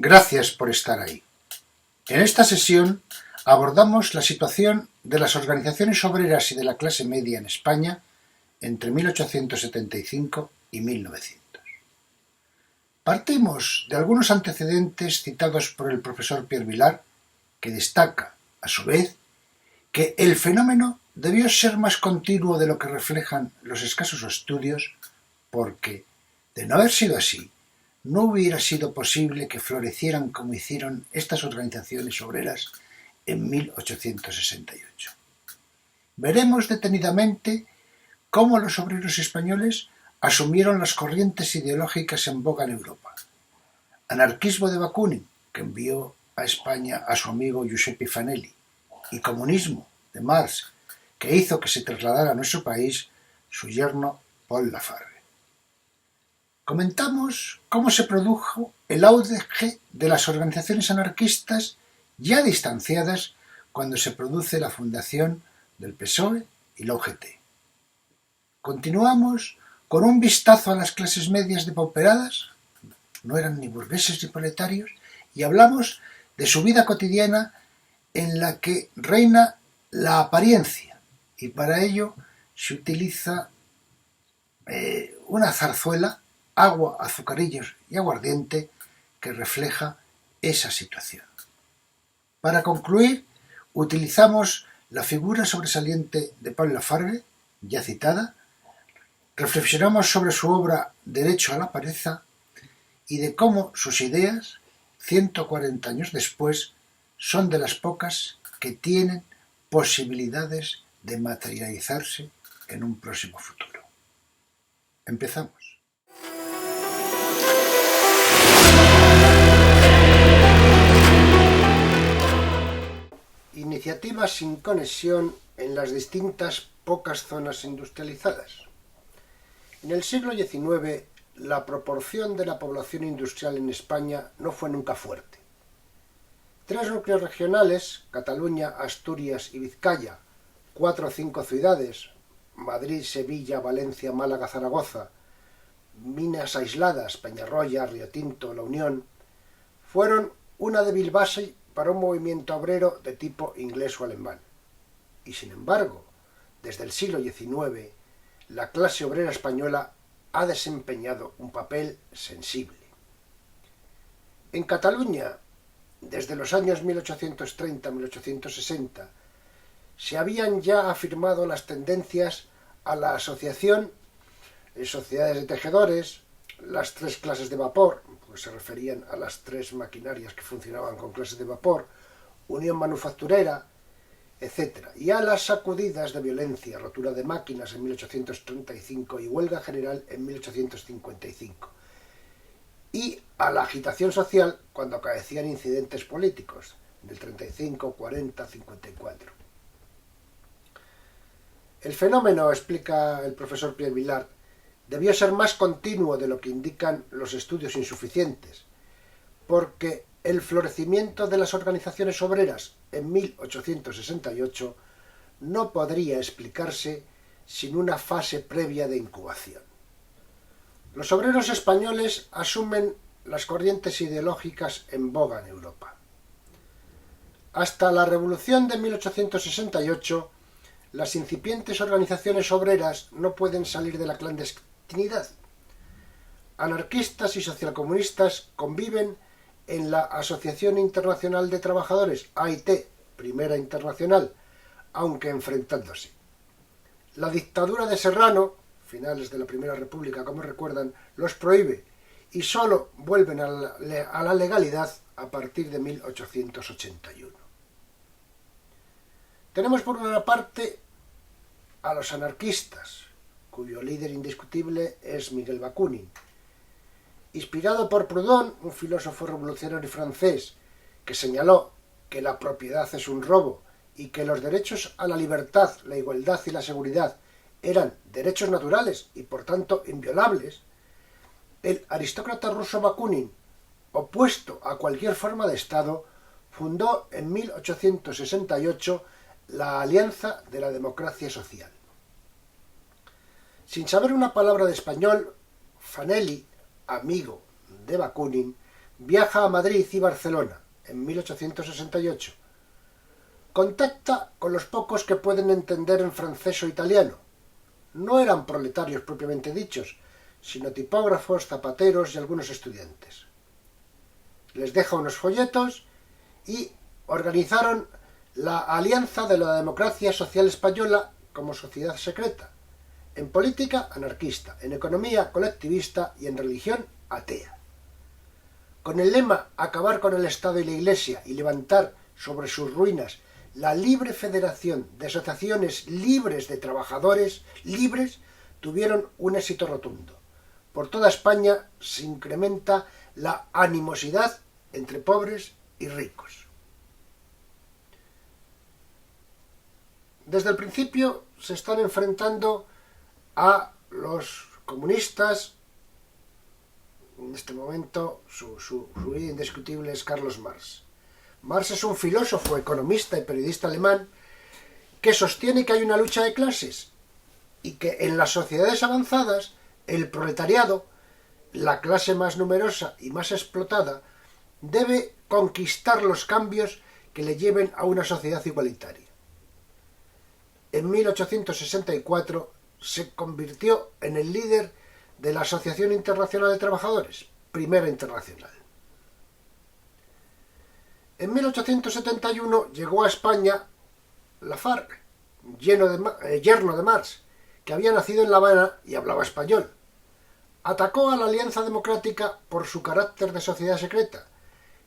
Gracias por estar ahí. En esta sesión abordamos la situación de las organizaciones obreras y de la clase media en España entre 1875 y 1900. Partimos de algunos antecedentes citados por el profesor Pierre Vilar, que destaca, a su vez, que el fenómeno debió ser más continuo de lo que reflejan los escasos estudios, porque, de no haber sido así, no hubiera sido posible que florecieran como hicieron estas organizaciones obreras en 1868. Veremos detenidamente cómo los obreros españoles asumieron las corrientes ideológicas en boga en Europa. Anarquismo de Bakunin, que envió a España a su amigo Giuseppe Fanelli, y comunismo de Marx, que hizo que se trasladara a nuestro país su yerno Paul Lafargue. Comentamos cómo se produjo el auge de las organizaciones anarquistas ya distanciadas cuando se produce la fundación del PSOE y la UGT. Continuamos con un vistazo a las clases medias depauperadas, no eran ni burgueses ni proletarios, y hablamos de su vida cotidiana en la que reina la apariencia, y para ello se utiliza una zarzuela, agua, azucarillos y aguardiente, que refleja esa situación. Para concluir, utilizamos la figura sobresaliente de Paul Lafargue, ya citada, reflexionamos sobre su obra Derecho a la Pereza y de cómo sus ideas, 140 años después, son de las pocas que tienen posibilidades de materializarse en un próximo futuro. Empezamos. Iniciativas sin conexión en las distintas pocas zonas industrializadas. En el siglo XIX, la proporción de la población industrial en España no fue nunca fuerte. 3 núcleos regionales, Cataluña, Asturias y Vizcaya, 4 o 5 ciudades, Madrid, Sevilla, Valencia, Málaga, Zaragoza, minas aisladas, Peñarroya, Río Tinto, La Unión, fueron una débil base para un movimiento obrero de tipo inglés o alemán. Y sin embargo, desde el siglo XIX, la clase obrera española ha desempeñado un papel sensible. En Cataluña, desde los años 1830-1860, se habían ya afirmado las tendencias a la asociación, sociedades de tejedores, las 3 clases de vapor, pues se referían a las 3 maquinarias que funcionaban con clases de vapor, unión manufacturera, etc., y a las sacudidas de violencia, rotura de máquinas en 1835 y huelga general en 1855, y a la agitación social cuando acaecían incidentes políticos, del 35, 40, 54. El fenómeno, explica el profesor Pierre Vilar, debió ser más continuo de lo que indican los estudios insuficientes, porque el florecimiento de las organizaciones obreras en 1868 no podría explicarse sin una fase previa de incubación. Los obreros españoles asumen las corrientes ideológicas en boga en Europa. Hasta la Revolución de 1868, las incipientes organizaciones obreras no pueden salir de la clandestinidad. Anarquistas y socialcomunistas conviven en la Asociación Internacional de Trabajadores, AIT, Primera Internacional, aunque enfrentándose. La dictadura de Serrano, finales de la Primera República, como recuerdan, los prohíbe y solo vuelven a la legalidad a partir de 1881. Tenemos por una parte a los anarquistas, cuyo líder indiscutible es Miguel Bakunin. Inspirado por Proudhon, un filósofo revolucionario francés, que señaló que la propiedad es un robo y que los derechos a la libertad, la igualdad y la seguridad eran derechos naturales y por tanto inviolables, el aristócrata ruso Bakunin, opuesto a cualquier forma de Estado, fundó en 1868 la Alianza de la Democracia Social. Sin saber una palabra de español, Fanelli, amigo de Bakunin, viaja a Madrid y Barcelona en 1868. Contacta con los pocos que pueden entender en francés o italiano. No eran proletarios propiamente dichos, sino tipógrafos, zapateros y algunos estudiantes. Les deja unos folletos y organizaron la Alianza de la Democracia Social Española como sociedad secreta, en política anarquista, en economía colectivista y en religión atea. Con el lema acabar con el Estado y la Iglesia y levantar sobre sus ruinas la libre federación de asociaciones libres de trabajadores libres, tuvieron un éxito rotundo. Por toda España se incrementa la animosidad entre pobres y ricos. Desde el principio se están enfrentando a los comunistas. En este momento su líder indiscutible es Carlos Marx. Marx es un filósofo, economista y periodista alemán que sostiene que hay una lucha de clases y que en las sociedades avanzadas el proletariado, la clase más numerosa y más explotada, debe conquistar los cambios que le lleven a una sociedad igualitaria. En 1864 se convirtió en el líder de la Asociación Internacional de Trabajadores, primera internacional. En 1871 llegó a España Lafargue, yerno de Marx, que había nacido en La Habana y hablaba español. Atacó a la Alianza Democrática por su carácter de sociedad secreta,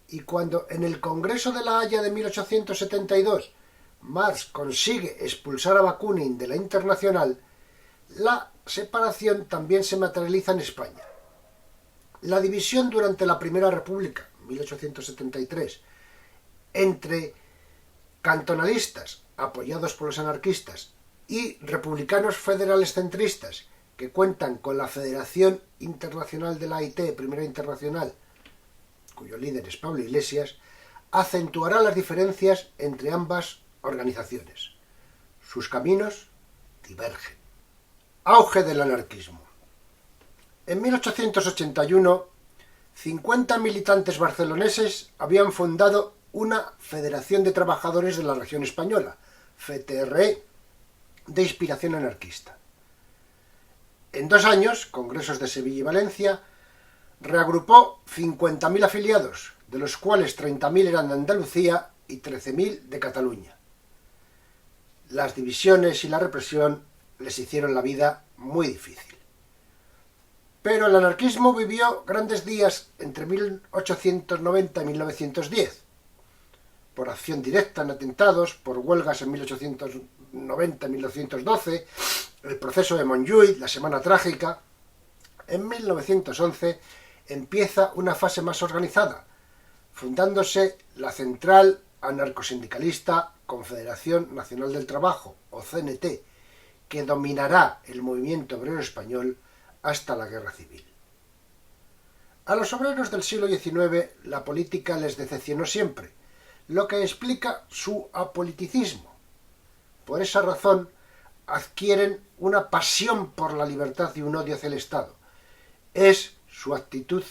y cuando en el Congreso de La Haya de 1872 Marx consigue expulsar a Bakunin de la Internacional, la separación también se materializa en España. La división durante la Primera República, 1873, entre cantonalistas, apoyados por los anarquistas, y republicanos federales centristas, que cuentan con la Federación Internacional de la AIT, Primera Internacional, cuyo líder es Pablo Iglesias, acentuará las diferencias entre ambas organizaciones. Sus caminos divergen. Auge del anarquismo. En 1881, 50 militantes barceloneses habían fundado una Federación de Trabajadores de la Región Española, FTRE, de inspiración anarquista. En 2 años, congresos de Sevilla y Valencia, reagrupó 50.000 afiliados, de los cuales 30.000 eran de Andalucía y 13.000 de Cataluña. Las divisiones y la represión les hicieron la vida muy difícil. Pero el anarquismo vivió grandes días entre 1890 y 1910, por acción directa en atentados, por huelgas en 1890 y 1912, el proceso de Montjuïc, la Semana Trágica. En 1911 empieza una fase más organizada, fundándose la Central Anarcosindicalista Confederación Nacional del Trabajo, o CNT, que dominará el movimiento obrero español hasta la Guerra Civil. A los obreros del siglo XIX la política les decepcionó siempre, lo que explica su apoliticismo. Por esa razón adquieren una pasión por la libertad y un odio hacia el Estado. Es su actitud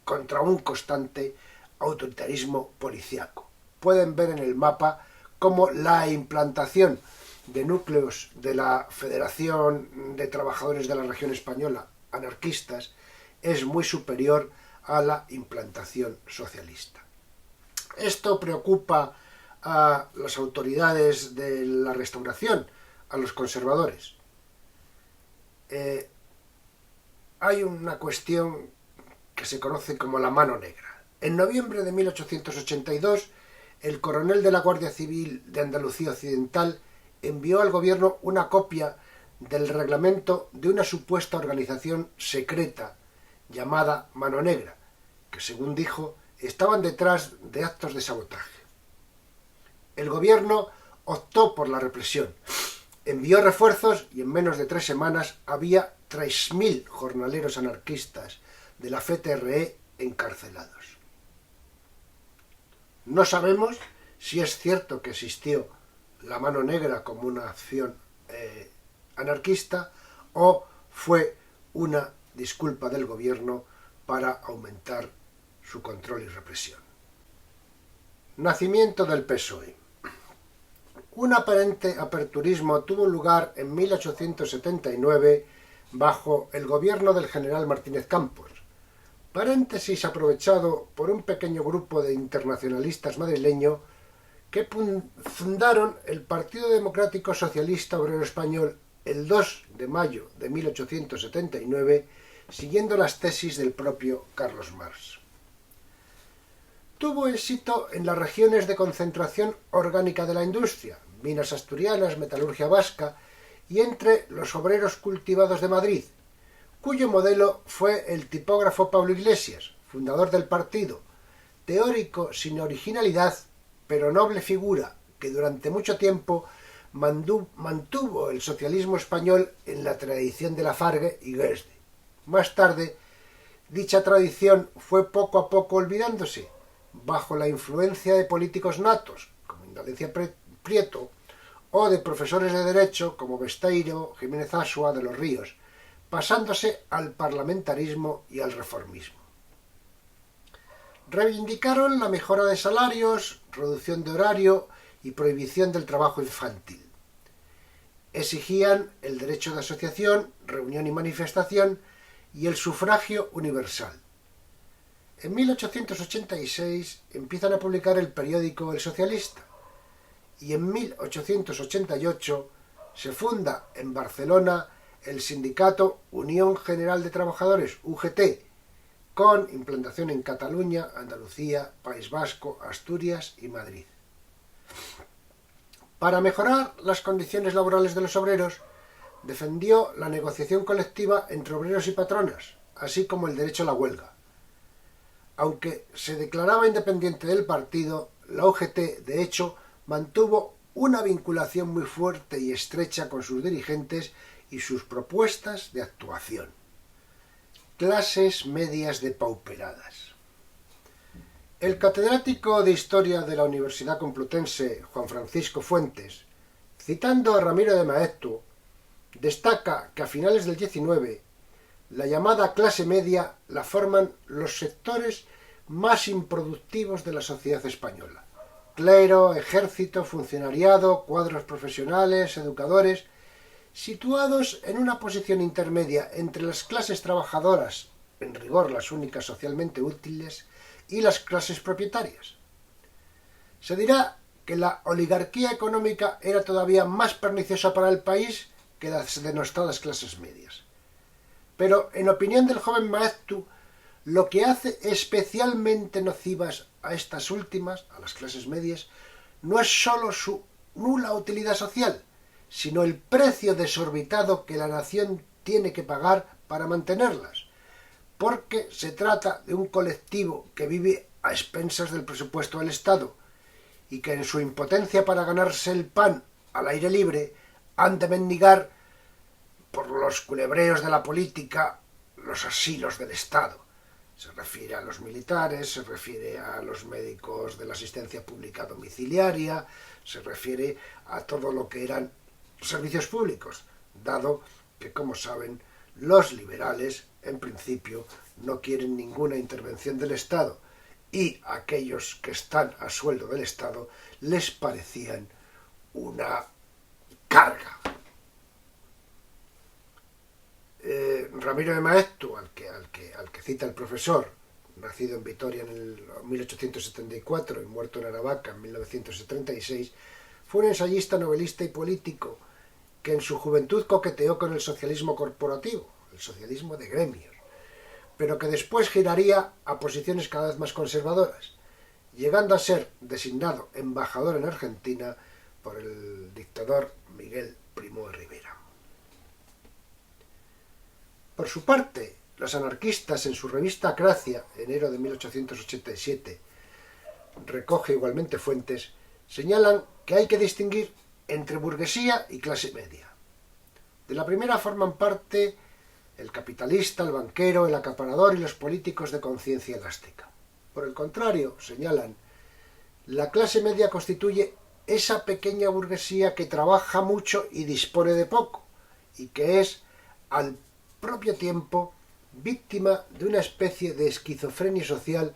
contra un constante autoritarismo policíaco. Pueden ver en el mapa cómo la implantación de núcleos de la Federación de Trabajadores de la Región Española, anarquistas, es muy superior a la implantación socialista. Esto preocupa a las autoridades de la Restauración, a los conservadores. Hay una cuestión que se conoce como la mano negra. En noviembre de 1882, el coronel de la Guardia Civil de Andalucía Occidental envió al gobierno una copia del reglamento de una supuesta organización secreta llamada Mano Negra, que según dijo estaban detrás de actos de sabotaje. El gobierno optó por la represión, envió refuerzos y en menos de 3 semanas había 3.000 jornaleros anarquistas de la FTRE encarcelados. No sabemos si es cierto que existió la Mano Negra como una acción anarquista o fue una disculpa del gobierno para aumentar su control y represión. Nacimiento del PSOE. Un aparente aperturismo tuvo lugar en 1879 bajo el gobierno del general Martínez Campos, paréntesis aprovechado por un pequeño grupo de internacionalistas madrileños que fundaron el Partido Democrático Socialista Obrero Español el 2 de mayo de 1879, siguiendo las tesis del propio Carlos Marx. Tuvo éxito en las regiones de concentración orgánica de la industria, minas asturianas, metalurgia vasca, y entre los obreros cultivados de Madrid, cuyo modelo fue el tipógrafo Pablo Iglesias, fundador del partido, teórico sin originalidad, pero noble figura que durante mucho tiempo mantuvo el socialismo español en la tradición de Lafargue y Goethe. Más tarde, dicha tradición fue poco a poco olvidándose, bajo la influencia de políticos natos, como Indalecio Prieto, o de profesores de Derecho, como Besteiro, Jiménez Asua, de los Ríos, pasándose al parlamentarismo y al reformismo. Reivindicaron la mejora de salarios, reducción de horario y prohibición del trabajo infantil. Exigían el derecho de asociación, reunión y manifestación y el sufragio universal. En 1886 empiezan a publicar el periódico El Socialista y en 1888 se funda en Barcelona el sindicato Unión General de Trabajadores, UGT, con implantación en Cataluña, Andalucía, País Vasco, Asturias y Madrid. Para mejorar las condiciones laborales de los obreros, defendió la negociación colectiva entre obreros y patronas, así como el derecho a la huelga. Aunque se declaraba independiente del partido, la UGT, de hecho, mantuvo una vinculación muy fuerte y estrecha con sus dirigentes y sus propuestas de actuación. Clases medias depauperadas. El catedrático de Historia de la Universidad Complutense, Juan Francisco Fuentes, citando a Ramiro de Maeztu, destaca que a finales del XIX la llamada clase media la forman los sectores más improductivos de la sociedad española: clero, ejército, funcionariado, cuadros profesionales, educadores, situados en una posición intermedia entre las clases trabajadoras, en rigor las únicas socialmente útiles, y las clases propietarias. Se dirá que la oligarquía económica era todavía más perniciosa para el país que las denostadas clases medias. Pero, en opinión del joven Maeztu, lo que hace especialmente nocivas a estas últimas, a las clases medias, no es sólo su nula utilidad social, sino el precio desorbitado que la nación tiene que pagar para mantenerlas, porque se trata de un colectivo que vive a expensas del presupuesto del Estado y que en su impotencia para ganarse el pan al aire libre han de mendigar por los culebreos de la política los asilos del Estado. Se refiere a los militares, se refiere a los médicos de la asistencia pública domiciliaria, se refiere a todo lo que eran servicios públicos, dado que, como saben, los liberales, en principio, no quieren ninguna intervención del Estado, y aquellos que están a sueldo del Estado les parecían una carga. Ramiro de Maeztu, al que cita el profesor, nacido en Vitoria en el 1874 y muerto en Aravaca en 1936, fue un ensayista, novelista y político que en su juventud coqueteó con el socialismo corporativo, el socialismo de gremios, pero que después giraría a posiciones cada vez más conservadoras, llegando a ser designado embajador en Argentina por el dictador Miguel Primo de Rivera. Por su parte, los anarquistas, en su revista Acracia, enero de 1887, recoge igualmente Fuentes, señalan que hay que distinguir entre burguesía y clase media. De la primera forman parte el capitalista, el banquero, el acaparador y los políticos de conciencia elástica. Por el contrario, señalan, la clase media constituye esa pequeña burguesía que trabaja mucho y dispone de poco, y que es, al propio tiempo, víctima de una especie de esquizofrenia social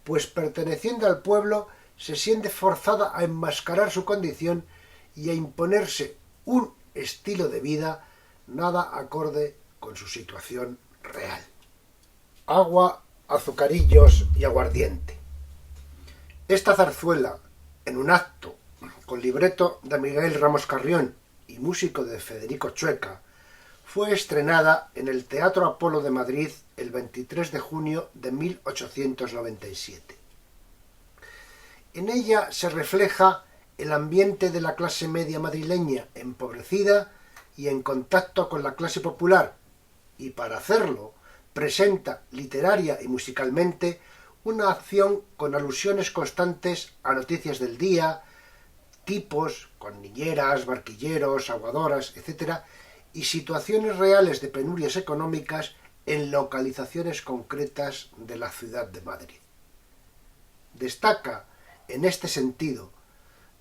pues perteneciendo al pueblo se siente forzada a enmascarar su condición y a imponerse un estilo de vida nada acorde con su situación real. Agua, azucarillos y aguardiente. Esta zarzuela, en un acto con libreto de Miguel Ramos Carrión y músico de Federico Chueca, fue estrenada en el Teatro Apolo de Madrid el 23 de junio de 1897. En ella se refleja el ambiente de la clase media madrileña empobrecida y en contacto con la clase popular, y para hacerlo presenta literaria y musicalmente una acción con alusiones constantes a noticias del día, tipos con niñeras, barquilleros, aguadoras, etc., y situaciones reales de penurias económicas en localizaciones concretas de la ciudad de Madrid. Destaca, en este sentido,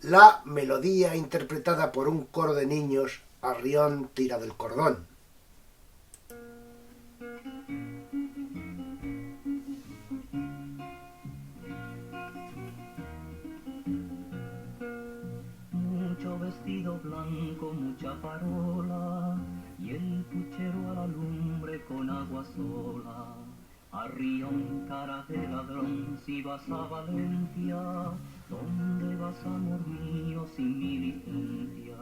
la melodía interpretada por un coro de niños Arrión tira del cordón. Mucho vestido blanco, mucha farola, y el puchero a la lumbre con agua sola. Arrión, cara de ladrón, si vas a Valencia, ¿dónde vas, amor mío, sin mi licencia?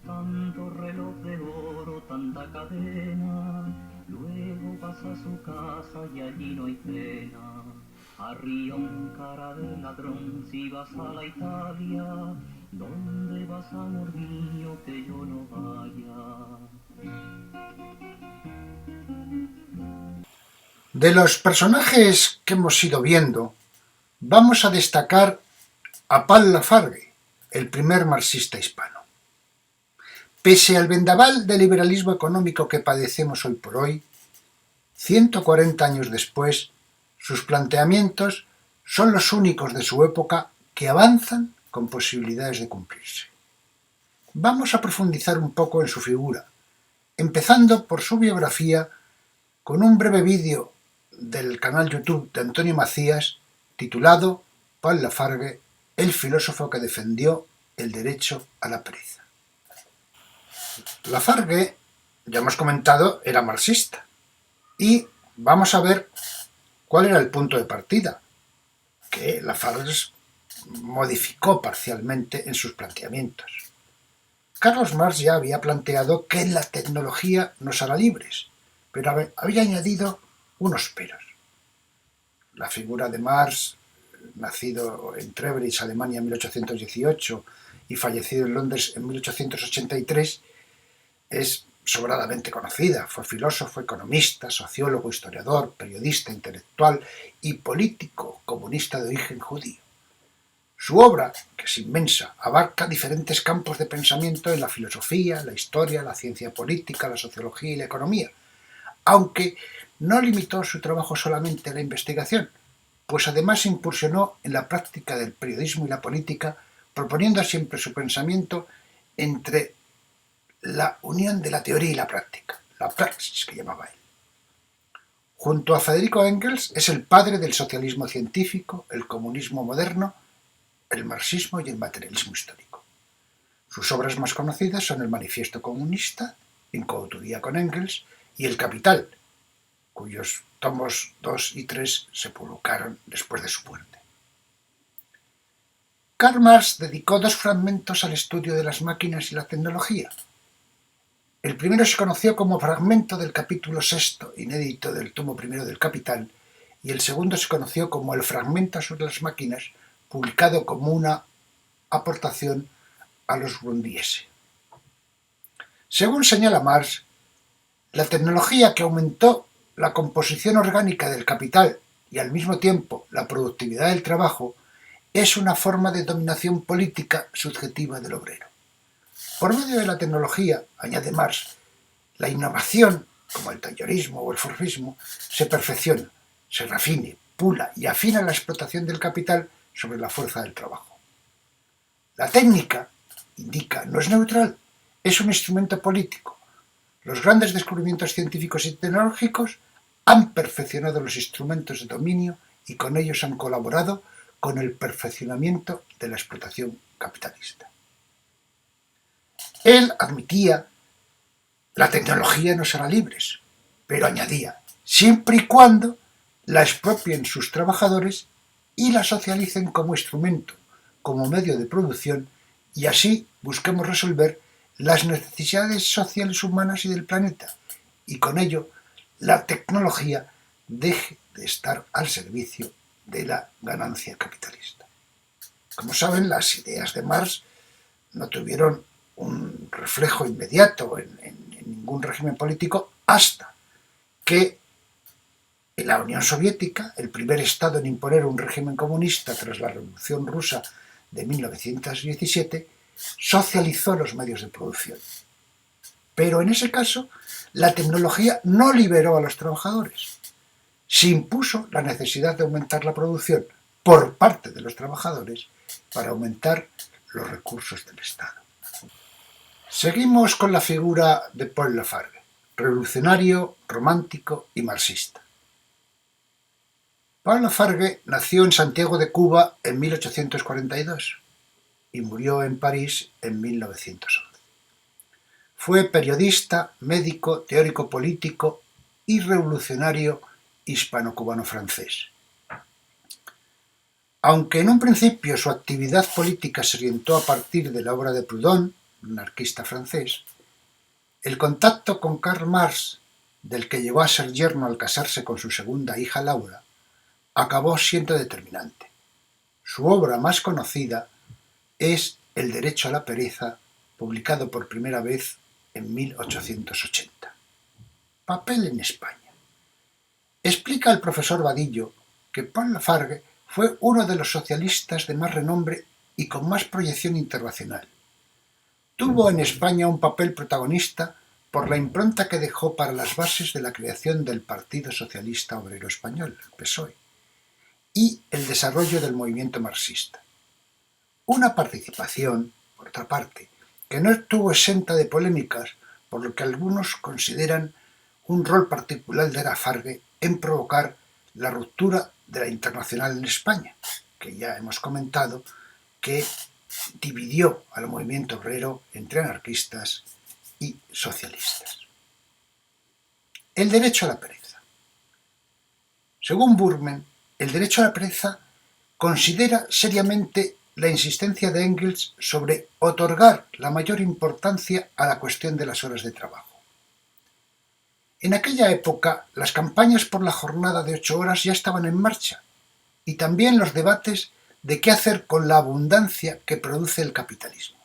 Tanto reloj de oro, tanta cadena, luego vas a su casa y allí no hay cena. Arrión, cara de ladrón, si vas a la Italia, ¿dónde vas, amor mío, que yo no vaya? De los personajes que hemos ido viendo, vamos a destacar a Pal Lafargue, el primer marxista hispano. Pese al vendaval de liberalismo económico que padecemos hoy por hoy, 140 años después, sus planteamientos son los únicos de su época que avanzan con posibilidades de cumplirse. Vamos a profundizar un poco en su figura, empezando por su biografía con un breve vídeo del canal YouTube de Antonio Macías titulado Pal Lafargue, el filósofo que defendió el derecho a la pereza. Lafargue, ya hemos comentado, era marxista y vamos a ver cuál era el punto de partida que Lafargue modificó parcialmente en sus planteamientos. Carlos Marx ya había planteado que la tecnología nos hará libres, pero había añadido unos peros. La figura de Marx, nacido en Treveris, Alemania, en 1818 y fallecido en Londres en 1883, es sobradamente conocida. Fue filósofo, economista, sociólogo, historiador, periodista, intelectual y político comunista de origen judío. Su obra, que es inmensa, abarca diferentes campos de pensamiento en la filosofía, la historia, la ciencia política, la sociología y la economía, aunque no limitó su trabajo solamente a la investigación, pues además se incursionó en la práctica del periodismo y la política, proponiendo siempre su pensamiento entre la unión de la teoría y la práctica, la praxis que llamaba él. Junto a Federico Engels es el padre del socialismo científico, el comunismo moderno, el marxismo y el materialismo histórico. Sus obras más conocidas son el Manifiesto Comunista, en coautoría con Engels, y El Capital, cuyos tomos 2 y 3 se publicaron después de su muerte. Karl Marx dedicó 2 fragmentos al estudio de las máquinas y la tecnología. El primero se conoció como fragmento del capítulo 6, inédito del tomo primero del Capital, y el segundo se conoció como el fragmento sobre las máquinas, publicado como una aportación a los Grundrisse. Según señala Marx, la tecnología que aumentó la composición orgánica del capital y al mismo tiempo la productividad del trabajo es una forma de dominación política subjetiva del obrero. Por medio de la tecnología, añade Marx, la innovación, como el taylorismo o el fordismo, se perfecciona, se refine, pula y afina la explotación del capital sobre la fuerza del trabajo. La técnica, indica, no es neutral, es un instrumento político. Los grandes descubrimientos científicos y tecnológicos han perfeccionado los instrumentos de dominio y con ellos han colaborado con el perfeccionamiento de la explotación capitalista. Él admitía la tecnología nos hará libres, pero añadía, siempre y cuando la expropien sus trabajadores y la socialicen como instrumento, como medio de producción, y así busquemos resolver las necesidades sociales humanas y del planeta, y con ello la tecnología deje de estar al servicio de la ganancia capitalista. Como saben, las ideas de Marx no tuvieron un reflejo inmediato en ningún régimen político hasta que en la Unión Soviética, el primer estado en imponer un régimen comunista tras la Revolución Rusa de 1917, socializó los medios de producción. Pero en ese caso, la tecnología no liberó a los trabajadores. Se impuso la necesidad de aumentar la producción por parte de los trabajadores para aumentar los recursos del Estado. Seguimos con la figura de Paul Lafargue, revolucionario, romántico y marxista. Paul Lafargue nació en Santiago de Cuba en 1842 y murió en París en 1911. Fue periodista, médico, teórico político y revolucionario hispano-cubano-francés. Aunque en un principio su actividad política se orientó a partir de la obra de Proudhon, un anarquista francés, el contacto con Karl Marx, del que llegó a ser yerno al casarse con su segunda hija Laura, acabó siendo determinante. Su obra más conocida es El derecho a la pereza, publicado por primera vez en 1880. Papel en España. Explica el profesor Vadillo que Paul Lafargue fue uno de los socialistas de más renombre y con más proyección internacional. Tuvo en España un papel protagonista por la impronta que dejó para las bases de la creación del Partido Socialista Obrero Español, el PSOE, y el desarrollo del movimiento marxista. Una participación, por otra parte, que no estuvo exenta de polémicas, por lo que algunos consideran un rol particular de Lafargue en provocar la ruptura de la Internacional en España, que ya hemos comentado que dividió al movimiento obrero entre anarquistas y socialistas. El derecho a la pereza. Según Burmen, el derecho a la pereza considera seriamente la insistencia de Engels sobre otorgar la mayor importancia a la cuestión de las horas de trabajo. En aquella época, las campañas por la jornada de 8 horas ya estaban en marcha, y también los debates de qué hacer con la abundancia que produce el capitalismo.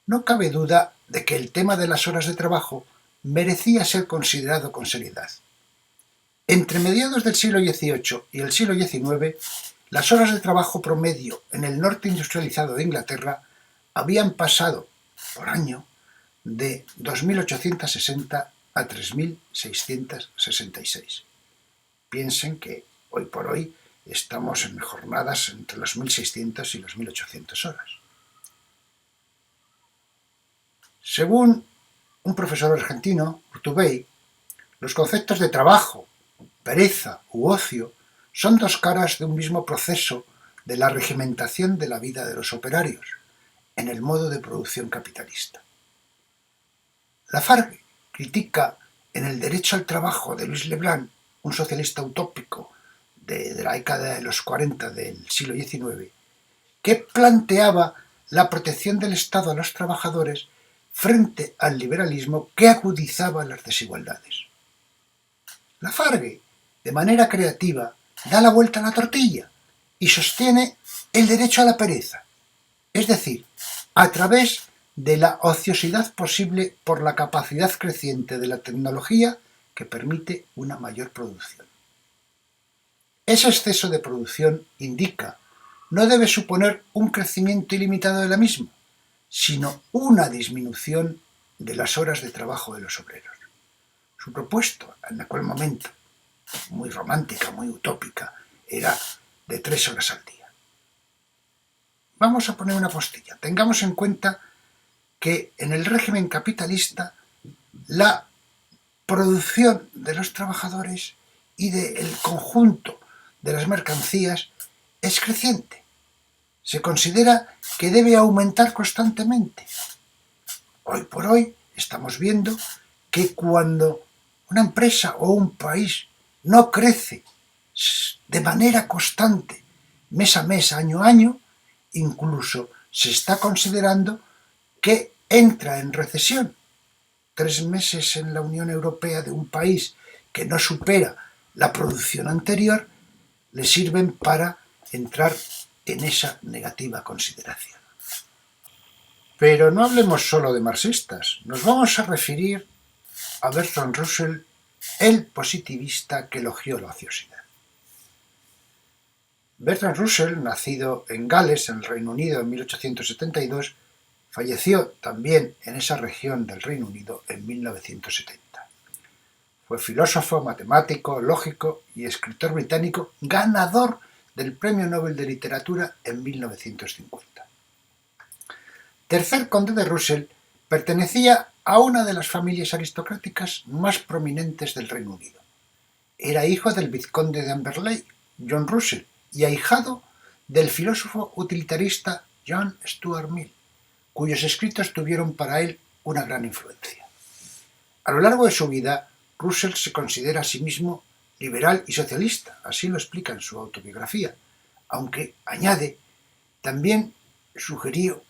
No cabe duda de que el tema de las horas de trabajo merecía ser considerado con seriedad. Entre mediados del siglo XVIII y el siglo XIX, las horas de trabajo promedio en el norte industrializado de Inglaterra habían pasado, por año, de 2.860 a 3.666. Piensen que, hoy por hoy, estamos en jornadas entre los 1.600 y los 1.800 horas. Según un profesor argentino, Urtubey, los conceptos de trabajo, pereza u ocio son dos caras de un mismo proceso de la regimentación de la vida de los operarios en el modo de producción capitalista. Lafargue critica en El derecho al trabajo de Louis Leblanc, un socialista utópico de la década de los 40 del siglo XIX, que planteaba la protección del Estado a los trabajadores frente al liberalismo que agudizaba las desigualdades. Lafargue, de manera creativa, da la vuelta a la tortilla y sostiene el derecho a la pereza, es decir, a través de la ociosidad posible por la capacidad creciente de la tecnología que permite una mayor producción. Ese exceso de producción, indica, no debe suponer un crecimiento ilimitado de la misma, sino una disminución de las horas de trabajo de los obreros. Su propuesta en aquel momento muy romántica, muy utópica, era de 3 horas al día. Vamos a poner una postilla. Tengamos en cuenta que en el régimen capitalista la producción de los trabajadores y del conjunto de las mercancías es creciente. Se considera que debe aumentar constantemente. Hoy por hoy estamos viendo que cuando una empresa o un país no crece de manera constante, mes a mes, año a año, incluso se está considerando que entra en recesión. 3 meses en la Unión Europea de un país que no supera la producción anterior le sirven para entrar en esa negativa consideración. Pero no hablemos solo de marxistas, nos vamos a referir a Bertrand Russell, el positivista que elogió la ociosidad. Bertrand Russell, nacido en Gales, en el Reino Unido, en 1872, falleció también en esa región del Reino Unido en 1970. Fue filósofo, matemático, lógico y escritor británico, ganador del Premio Nobel de Literatura en 1950. Tercer conde de Russell, pertenecía a una de las familias aristocráticas más prominentes del Reino Unido. Era hijo del vizconde de Amberley, John Russell, y ahijado del filósofo utilitarista John Stuart Mill, cuyos escritos tuvieron para él una gran influencia. A lo largo de su vida, Russell se considera a sí mismo liberal y socialista, así lo explica en su autobiografía, aunque, añade, también sugirió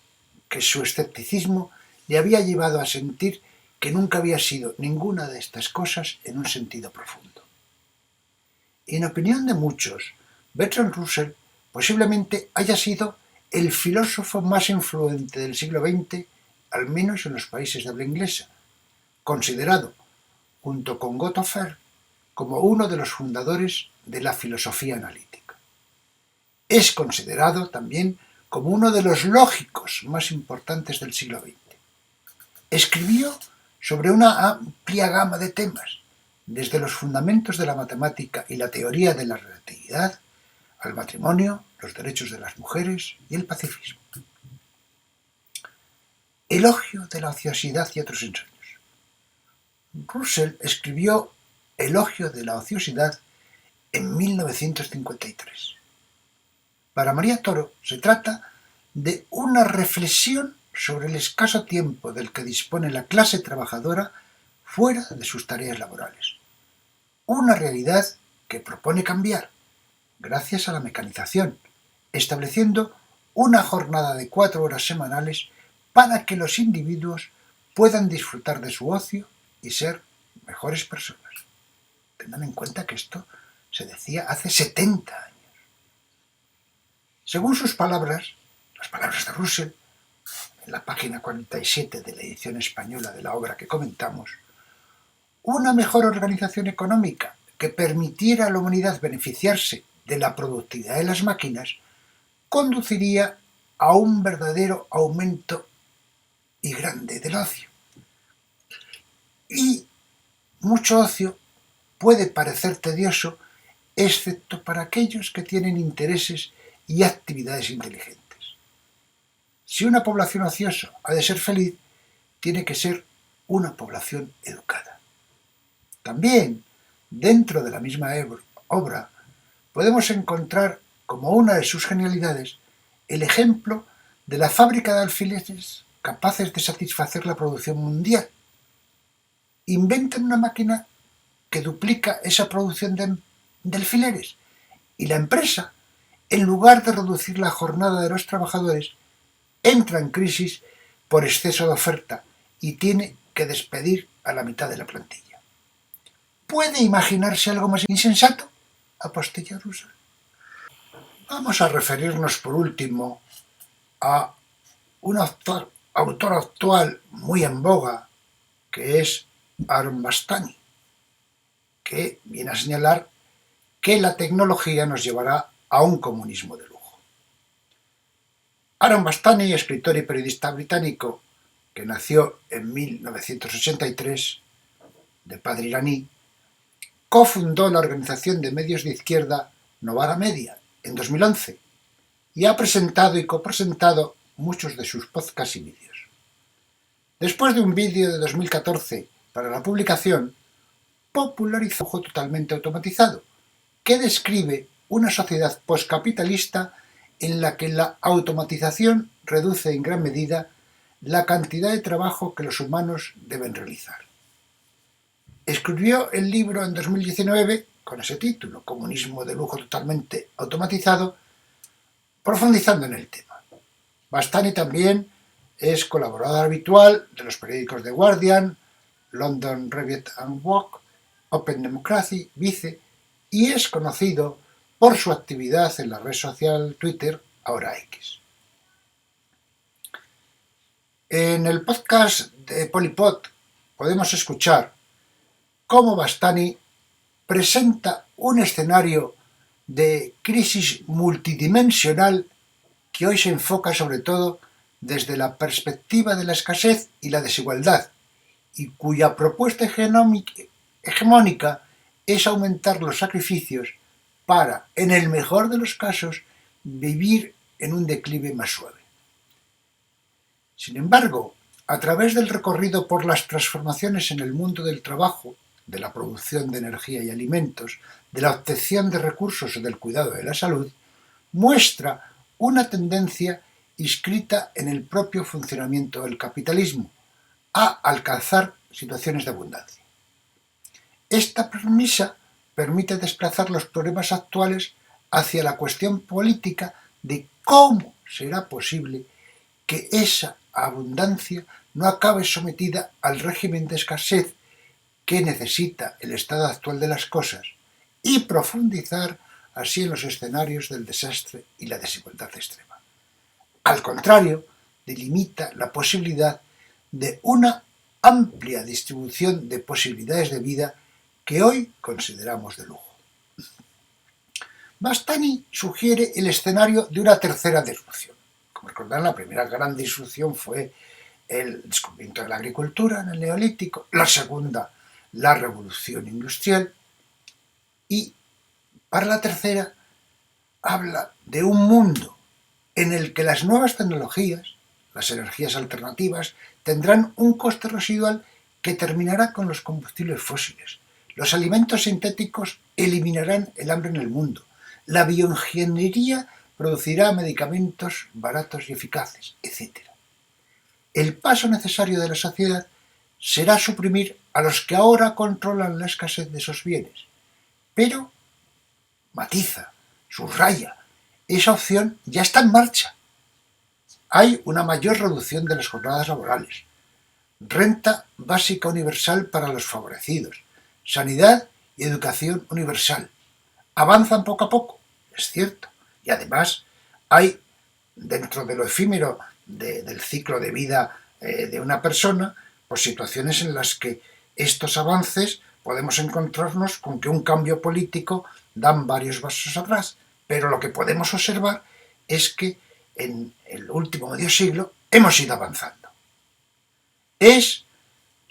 que su escepticismo le había llevado a sentir que nunca había sido ninguna de estas cosas en un sentido profundo. En opinión de muchos, Bertrand Russell posiblemente haya sido el filósofo más influyente del siglo XX, al menos en los países de habla inglesa, considerado, junto con Gottho Fert, como uno de los fundadores de la filosofía analítica. Es considerado también como uno de los lógicos más importantes del siglo XX. Escribió sobre una amplia gama de temas, desde los fundamentos de la matemática y la teoría de la relatividad, al matrimonio, los derechos de las mujeres y el pacifismo. Elogio de la ociosidad y otros ensayos. Russell escribió Elogio de la ociosidad en 1953. Para María Toro se trata de una reflexión sobre el escaso tiempo del que dispone la clase trabajadora fuera de sus tareas laborales. Una realidad que propone cambiar, gracias a la mecanización, estableciendo una jornada de 4 horas semanales para que los individuos puedan disfrutar de su ocio y ser mejores personas. Tengan en cuenta que esto se decía hace 70 años. Según sus palabras, las palabras de Russell, en la página 47 de la edición española de la obra que comentamos, una mejor organización económica que permitiera a la humanidad beneficiarse de la productividad de las máquinas conduciría a un verdadero aumento y grande del ocio. Y mucho ocio puede parecer tedioso, excepto para aquellos que tienen intereses y actividades inteligentes. Si una población ociosa ha de ser feliz, tiene que ser una población educada. También, dentro de la misma obra, podemos encontrar como una de sus genialidades el ejemplo de la fábrica de alfileres capaces de satisfacer la producción mundial. Inventan una máquina que duplica esa producción de alfileres y la empresa, en lugar de reducir la jornada de los trabajadores, entra en crisis por exceso de oferta y tiene que despedir a la mitad de la plantilla. ¿Puede imaginarse algo más insensato?, apostilla Russell. Vamos a referirnos por último a un autor actual muy en boga, que es Aaron Bastani, que viene a señalar que la tecnología nos llevará a un comunismo de lujo. Aaron Bastani, escritor y periodista británico, que nació en 1983, de padre iraní, cofundó la organización de medios de izquierda Novara Media en 2011 y ha presentado y copresentado muchos de sus podcasts y vídeos. Después de un vídeo de 2014 para la publicación, popularizó un juego totalmente automatizado que describe una sociedad postcapitalista en la que la automatización reduce en gran medida la cantidad de trabajo que los humanos deben realizar. Escribió el libro en 2019 con ese título, Comunismo de lujo totalmente automatizado, profundizando en el tema. Bastani también es colaborador habitual de los periódicos The Guardian, London Review and Walk, Open Democracy, Vice, y es conocido por su actividad en la red social Twitter, ahora X. En el podcast de Polypod podemos escuchar cómo Bastani presenta un escenario de crisis multidimensional que hoy se enfoca sobre todo desde la perspectiva de la escasez y la desigualdad, y cuya propuesta hegemónica es aumentar los sacrificios para, en el mejor de los casos, vivir en un declive más suave. Sin embargo, a través del recorrido por las transformaciones en el mundo del trabajo, de la producción de energía y alimentos, de la obtención de recursos o del cuidado de la salud, muestra una tendencia inscrita en el propio funcionamiento del capitalismo, a alcanzar situaciones de abundancia. Esta premisa permite desplazar los problemas actuales hacia la cuestión política de cómo será posible que esa abundancia no acabe sometida al régimen de escasez que necesita el estado actual de las cosas y profundizar así en los escenarios del desastre y la desigualdad extrema. Al contrario, delimita la posibilidad de una amplia distribución de posibilidades de vida que hoy consideramos de lujo. Bastani sugiere el escenario de una tercera disrupción. Como recordarán, la primera gran disrupción fue el descubrimiento de la agricultura en el Neolítico, la segunda, la revolución industrial, y para la tercera habla de un mundo en el que las nuevas tecnologías, las energías alternativas, tendrán un coste residual que terminará con los combustibles fósiles. Los alimentos sintéticos eliminarán el hambre en el mundo. La bioingeniería producirá medicamentos baratos y eficaces, etc. El paso necesario de la sociedad será suprimir a los que ahora controlan la escasez de esos bienes. Pero, matiza, subraya, esa opción ya está en marcha. Hay una mayor reducción de las jornadas laborales, renta básica universal para los favorecidos, sanidad y educación universal. Avanzan poco a poco, es cierto, y además hay, dentro de lo efímero del ciclo de vida de una persona, pues situaciones en las que estos avances podemos encontrarnos con que un cambio político dan varios pasos atrás, pero lo que podemos observar es que en el último medio siglo hemos ido avanzando. Es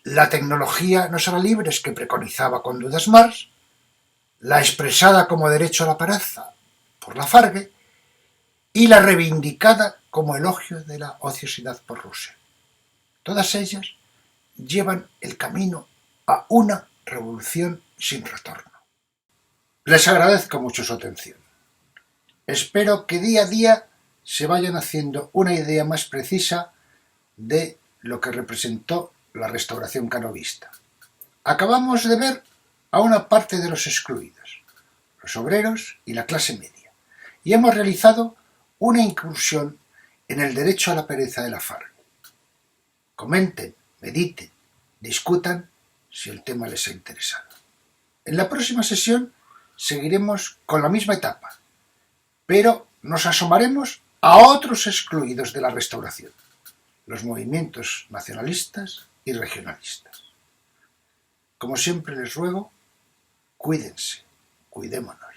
la tecnología no será libres que preconizaba con dudas Marx, la expresada como derecho a la pereza por Lafargue y la reivindicada como elogio de la ociosidad por Russell. Todas ellas llevan el camino a una revolución sin retorno. Les agradezco mucho su atención. Espero que día a día se vayan haciendo una idea más precisa de lo que representó la restauración canovista. Acabamos de ver a una parte de los excluidos, los obreros y la clase media, y hemos realizado una incursión en el derecho a la pereza de Lafargue. Comenten, mediten, discutan si el tema les ha interesado. En la próxima sesión seguiremos con la misma etapa, pero nos asomaremos a otros excluidos de la restauración, los movimientos nacionalistas y regionalistas. Como siempre les ruego, cuídense, cuidémonos.